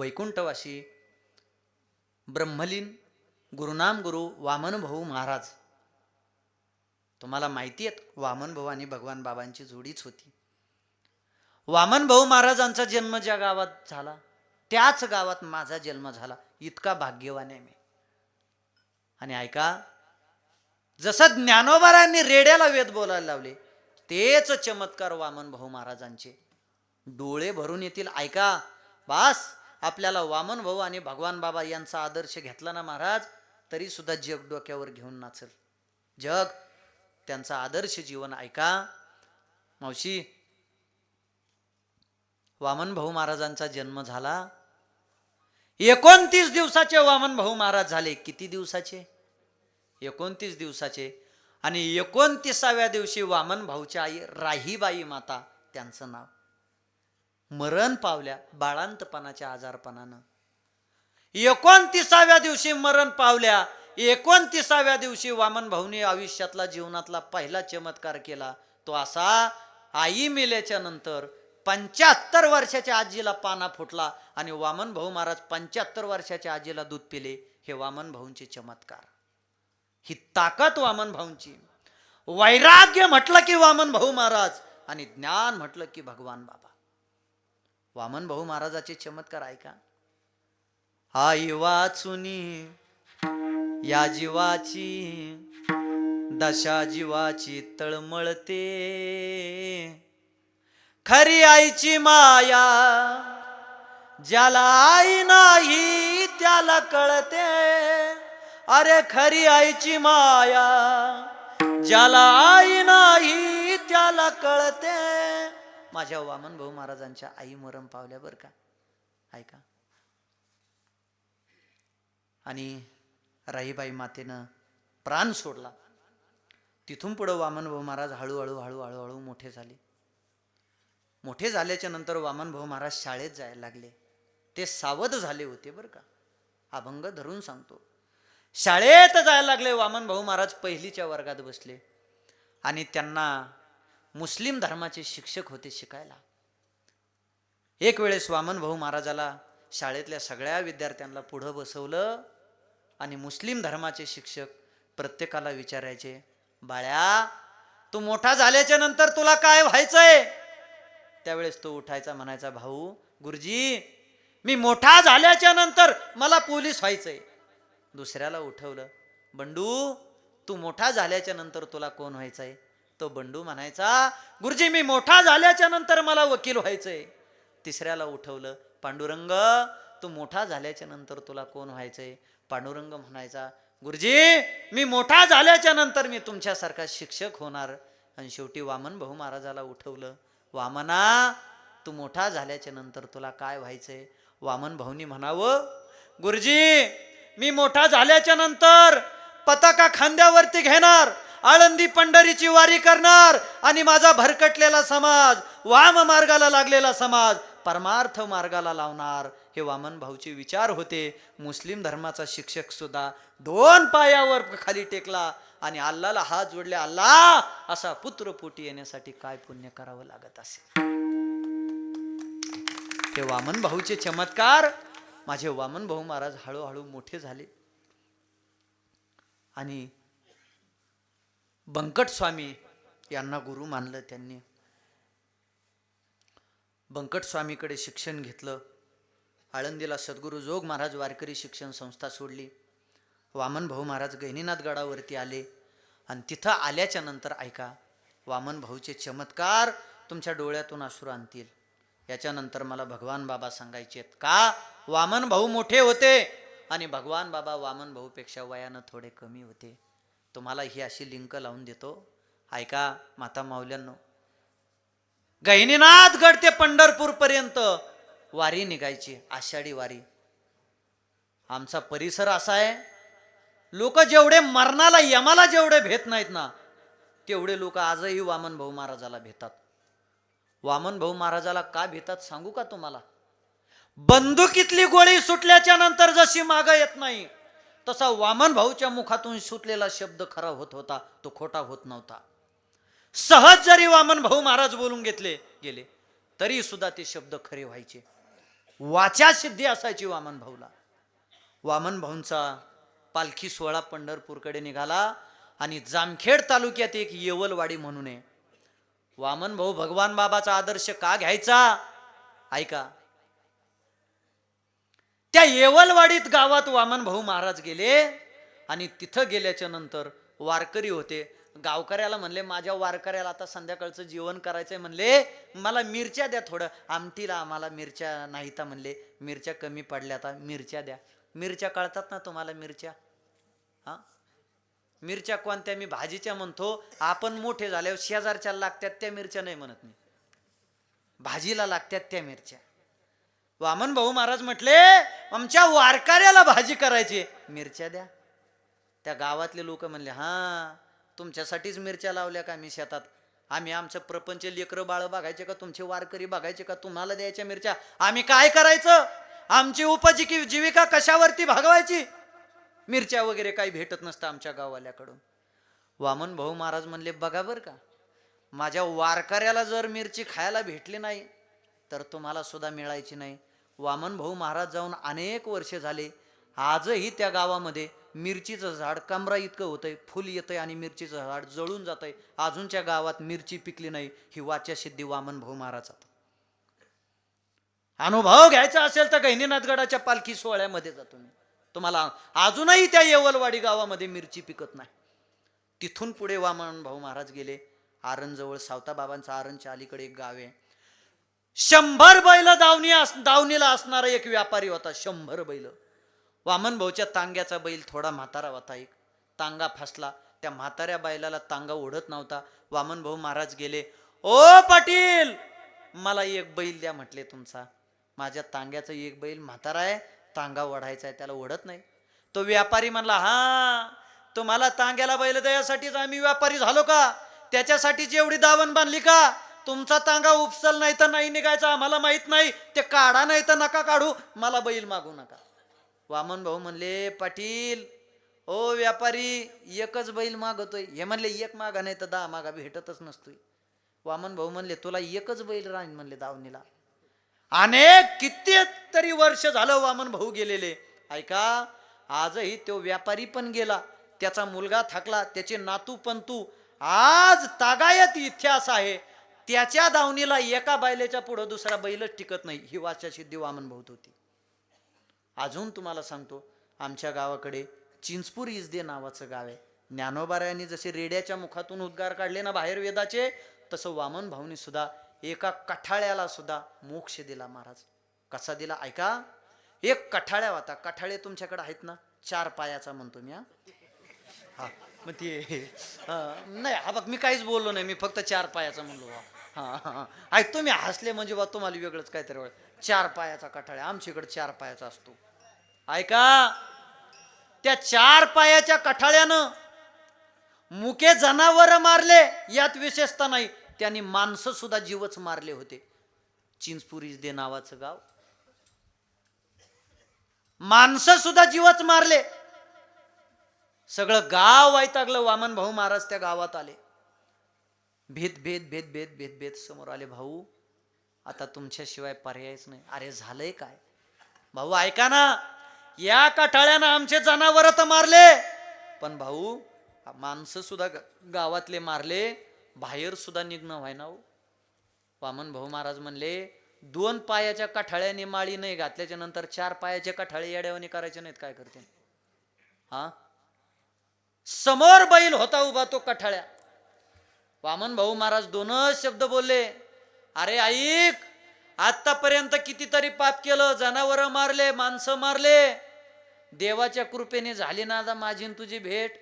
वैकुंठवासी ब्रह्मलीन गुरुनाम गुरु वामन भाऊ महाराज. तुम्हाला माहिती आहे वामन भाऊ आणि भगवान बाबांची जोडीच होती. वामन भाऊ महाराजांचा जन्म ज्या गावात झाला त्याच गावात माझा जन्म झाला. इतका भाग्यवान आहे मी. आणि ऐका, जसं ज्ञानोबारांनी रेड्याला वेद बोलायला लावले तेच चमत्कार वामन भाऊ महाराजांचे. डोळे भरून येतील. ऐका बास, आपल्याला वामन भाऊ आणि भगवान बाबा यांचा आदर्श घेतला ना महाराज, तरी सुद्धा जग डोक्यावर घेऊन नाचल. जग त्यांचा आदर्श जीवन. ऐका मावशी, वामन भाऊ महाराजांचा जन्म झाला. 29 दिवसाचे वामन भाऊ महाराज झाले. किती दिवसाचे? 29 दिवसाचे. आणि 29व्या दिवशी वामन भाऊच्या आई राहीबाई माता, त्यांचं नाव, मरण पावल्या बाळांतपणाच्या आजारपणानं. 29व्या दिवशी मरण पावल्या. 29व्या दिवशी वामन भाऊने आयुष्यातला जीवनातला पहिला चमत्कार केला. तो असा, आई मेल्याच्या नंतर 75 वर्षाच्या आजीला पाना फुटला आणि वामन भाऊ महाराज 75 वर्षाच्या आजीला दूध पिले. हे वामन भाऊंचे चमत्कार. ही ताकद वामन भाऊंची. वैराग्य म्हटलं की वामन भाऊ महाराज आणि ज्ञान म्हटलं की भगवान बाबा. वामन भाऊ महाराजाचे चमत्कार ऐका. आई वाचुनी या जीवाची दशा जीवाची तळमळते, खरी आईची माया ज्याला आई नाही त्याला कळते. अरे खरी आईची माया ज्याला आई नाही त्याला कळते. माझ्या वामन भाऊ महाराजांच्या आई मरण पावल्या बर का. ऐका. आणि राहीबाई मातेनं प्राण सोडला. तिथून पुढे वामन भाऊ महाराज हळूहळू मोठे झाले. मोठे झाल्याच्या नंतर वामन भाऊ महाराज शाळेत जायला लागले. ते सावध झाले होते बर का, अभंग धरून सांगतो. शाळेत जायला लागले. वामन भाऊ महाराज पहिलीच्या वर्गात बसले आणि त्यांना मुस्लिम धर्माचे शिक्षक होते शिकायला. एक वेळेस वामन भाऊ महाराजाला शाळेतल्या सगळ्या विद्यार्थ्यांना पुढं बसवलं आणि मुस्लिम धर्माचे शिक्षक प्रत्येकाला विचारायचे, बाळ्या तू मोठा झाल्याच्या नंतर तुला काय व्हायचंय? त्यावेळेस तो उठायचा, म्हणायचा, भाऊ गुरुजी मी मोठा झाल्याच्या नंतर मला पोलीस व्हायचंय. दुसऱ्याला उठवलं, बंडू तू मोठा झाल्याच्या नंतर तुला कोण व्हायचंय? तो बंडू म्हणायचा, गुरुजी मी मोठा झाल्याच्या नंतर मला वकील व्हायचंय. तिसऱ्याला उठवलं, पांडुरंग तू मोठा झाल्याच्या नंतर तुला कोण व्हायचंय? पांडुरंग म्हणायचा, गुरुजी मी मोठा झाल्याच्या नंतर मी तुमच्यासारखा शिक्षक होणार. आणि शेवटी वामन भाऊ महाराजाला उठवलं, वामना तू मोठा झाल्याच्या नंतर तुला काय व्हायचंय? वामन भाऊनी म्हणावं, गुरुजी मी मोठा झाल्याच्या नंतर पताका खांद्यावरती घेणार, आळंदी पंढरीची वारी करणार आणि माझा भरकटलेला समाज, वाम मार्गाला लागलेला समाज परमार्थ मार्गाला लावणार. हे वामन भाऊचे विचार होते. मुस्लिम धर्माचा शिक्षक सुद्धा 2 पायावर खाली टेकला आणि अल्लाला हात जोडले, अल्लाह असा पुत्र पोटी येण्यासाठी काय पुण्य करावं लागत असेल. हे वामन भाऊचे चमत्कार. माझे वामन भाऊ महाराज हळूहळू मोठे झाले आणि बंकट स्वामी यांना गुरु मानलं. त्यांनी बंकट स्वामीकडे शिक्षण घेतलं. आळंदीला सद्गुरू जोग महाराज वारकरी शिक्षण संस्था सोडली. वामन भाऊ महाराज गहिनीनाथ गडावरती आले आणि तिथं आल्याच्या नंतर ऐका, वामन भाऊचे चमत्कार तुमच्या डोळ्यातून अश्रू आणतील. याच्यानंतर मला भगवान बाबा सांगायचे का. वामन भाऊ मोठे होते आणि भगवान बाबा वामन भाऊपेक्षा वयानं थोडे कमी होते. तुम्हाला ही अशी लिंक लावून देतो, ऐका माता माऊल्यांनो. गहिनीनाथ गड ते पंढरपूर पर्यंत वारी निघायची, आषाढी वारी. आमचा परिसर असा आहे, लोक जेवढे मरणाला यमाला जेवढे भेट नाहीत ना, तेवढे लोक आजही वामन भाऊ महाराजाला भेटतात. वामन भाऊ महाराजाला का भेटतात सांगू का तुम्हाला? बंदुकीतली गोळी सुटल्याच्या नंतर जशी मागं येत नाही, तसा वामन भाऊच्या मुखातून सुटलेला शब्द खरा होत होता, तो खोटा होत नव्हता. सहज जरी वामन भाऊ महाराज बोलून घेतले गेले तरी सुद्धा ते शब्द खरे व्हायचे. वाचा सिद्धी असायची वामन भाऊला. वामन भाऊंचा पालखी सोहळा पंढरपूरकडे निघाला आणि जामखेड तालुक्यात एक येवलवाडी म्हणून आहे. वामन भाऊ भगवान बाबाचा आदर्श का घ्यायचा? ऐका. त्या येवलवाडीत गावात वामन भाऊ महाराज गेले आणि तिथं गेल्याच्या नंतर वारकरी होते. गावकऱ्याला म्हणले, माझ्या वारकऱ्याला आता संध्याकाळचं जेवण करायचंय, म्हणले मला मिरच्या द्या थोडं, आमटीला आम्हाला मिरच्या नाहीता, म्हणले मिरच्या कमी पडल्या, आता मिरच्या द्या. मिरच्या कळतात ना तुम्हाला? मिरच्या, हा, मिरच्या कोणत्या? मी भाजीच्या म्हणतो. आपण मोठे झाल्यावर शेजारच्या लागतात त्या मिरच्या नाही म्हणत मी, भाजीला लागतात त्या मिरच्या. वामन भाऊ महाराज म्हटले, आमच्या वारकऱ्याला भाजी करायची, मिरच्या द्या. त्या गावातले लोक म्हणले, हा तुमच्यासाठीच मिरच्या लावल्या का आम्ही शेतात? आम्ही आमचं प्रपंच लेकरं बाळ बघायचे का? तुमचे वारकरी बघायचे का? तुम्हाला द्यायच्या मिरच्या? आम्ही काय करायचं? आमची उपजीविका कशावरती भागवायची? मिरच्या वगैरे काही भेटत नसतं आमच्या गाववाल्याकडून. वामन भाऊ महाराज म्हणले, बघा बरं का, माझ्या वारकऱ्याला जर मिरची खायला भेटली नाही तर तुम्हाला सुद्धा मिळायची नाही. वामन भाऊ महाराज जाऊन अनेक वर्षे झाले. आजही त्या गावामध्ये मिरचीचं झाड कमरा इतकं होतंय, फुल येतंय आणि मिरचीचं झाड जळून जातंय. अजूनच्या गावात मिरची पिकली नाही. ही वाचा सिद्धी वामन भाऊ महाराजाचा. अनुभव घ्यायचा असेल तर गहिनीनाथगडाच्या पालखी सोहळ्यामध्ये जातो मी. तुम्हाला अजूनही त्या येवलवाडी गावामध्ये मिरची पिकत नाही. तिथून पुढे वामन भाऊ महाराज गेले. आरणजवळ सावताबाबांचा आरणच्या अलीकडे एक गाव आहे. 100 बैल दावणीला असणारा एक व्यापारी होता. 100 बैल. वामन भाऊच्या तांग्याचा बैल थोडा म्हातारा होता. एक तांगा फासला. त्या म्हाताऱ्या बैलाला तांगा ओढत नव्हता. वामन भाऊ महाराज गेले, ओ पाटील, मला एक बैल द्या म्हटले तुमचा. माझ्या तांग्याचा एक बैल म्हातारा आहे, तांगा ओढायचा आहे, त्याला ओढत नाही. तो व्यापारी म्हणला, हा तुम्हाला तांग्याला बैल द्यायसाठीच आम्ही व्यापारी झालो का? त्याच्यासाठीच एवढी दावण बांधली का? तुमचा तांगा उपसल नाही तर नाही निघायचा, आम्हाला माहित नाही. ते काढा नाही तर नका काढू, मला बैल मागू नका. वामन भाऊ म्हणले, पाटील ओ व्यापारी, एकच बैल मागतोय. हे म्हणले, एक मागा नाही तर 10 मागा, भेटतच नसतोय. वामन भाऊ म्हणले, तुला एकच बैल राहील म्हणले दावणीला. अनेक किती तरी वर्ष झालं वामन भाऊ गेलेले. ऐका, आजही तो व्यापारी पण गेला, त्याचा मुलगा थकला, त्याचे नातू पंतू आज तागायत इतिहास आहे. त्याच्या दावणीला एका बैलाच्या पुढे दुसरा बैलच टिकत नाही. ही वाचा सिद्धी वामन भाऊ होती. अजून तुम्हाला सांगतो, आमच्या गावाकडे चिंचपूर इजदे नावाचं गाव आहे. ज्ञानोबारायांनी जसे रेड्याच्या मुखातून उद्गार काढले ना बाहेर वेदाचे, तसं वामन भाऊनी सुद्धा एका कठाळ्याला सुद्धा मोक्ष दिला महाराज. कसा दिला ऐका. एक कठाळ्या होता. कठाळे तुमच्याकडे आहेत ना? 4 पायाचा म्हणतो मी. हा मग ते नाही, हा बघ मी काहीच बोललो नाही, मी फक्त 4 पायाचा म्हणलो. हा ऐक, तुम्ही हसले म्हणजे बा तुम्हाला वेगळंच काहीतरी वेळ. 4 पायाचा कठाळ्या आमच्याकडे 4 पायाचा असतो. ऐका, त्या 4 पायाच्या कठाळ्यानं मुके जनावर मारले, यात विशेषता नाही, त्यांनी माणसं सुद्धा जीवच मारले होते. चिंचपूर इजदे नावाचं गाव, माणसं सुद्धा जीवच मारले. सगळं गाव वैतागलं. वामन भाऊ महाराज त्या गावात आले. भेद भेद भेद भेद भेद भेद समोर आले. भाऊ आता तुमच्याशिवाय पर्यायच नाही. अरे झालंय काय? भाऊ ऐका ना, या कठाळ्यानं आमचे जनावर तर मारले, पण भाऊ माणसं सुद्धा गावातले मारले, बाहेर सुद्धा निघणं व्हायना. वामन भाऊ महाराज म्हणले, 2 पायाच्या कठाळ्याने माळी नाही घातल्याच्या नंतर 4 पायाचे कठाळे येड्यावानी करायचे नाहीत, काय करते? हा, समोर बैल होता उभा तो कठाळ्या. वामन भाऊ महाराज 2च शब्द बोलले, अरे ऐक, आतापर्यंत कितीतरी पाप केलं, जनावर मारले, माणसं मारले, देवाच्या कृपेने झाली ना आता माझी तुझी भेट.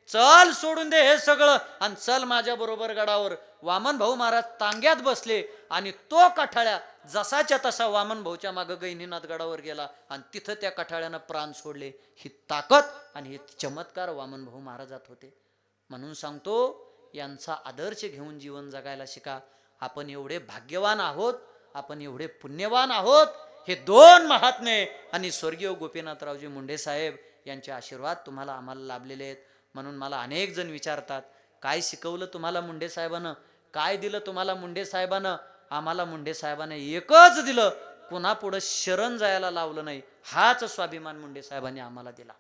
चल सोडून दे हे सगळं आणि चल माझ्या बरोबर गडावर. वामन भाऊ महाराज तांग्यात बसले आणि तो कठाळ्या जसाच्या तसा वामन भाऊच्या मागे गहिनीनाथ गडावर गेला आणि तिथं त्या कठाळ्यानं प्राण सोडले. ही ताकद आणि हे चमत्कार वामन भाऊ महाराजात होते. म्हणून सांगतो, यांचा आदर्श घेऊन जीवन जगायला शिका. आपण एवढे भाग्यवान आहोत, आपण एवढे पुण्यवान आहोत. हे 2 महात्मे आणि स्वर्गीय गोपीनाथरावजी मुंडे साहेब यांचे आशीर्वाद तुम्हाला आम्हाला लाभलेले आहेत. म्हणून मला अनेक जण विचारतात, काय शिकवलं तुम्हाला मुंडे साहेबानं, काय दिलं तुम्हाला मुंडे साहेबानं? आम्हाला मुंडे साहेबानं एकच दिलं, कुणापुढं शरण जायला लावलं नाही. हाच स्वाभिमान मुंडे साहेबांनी आम्हाला दिला.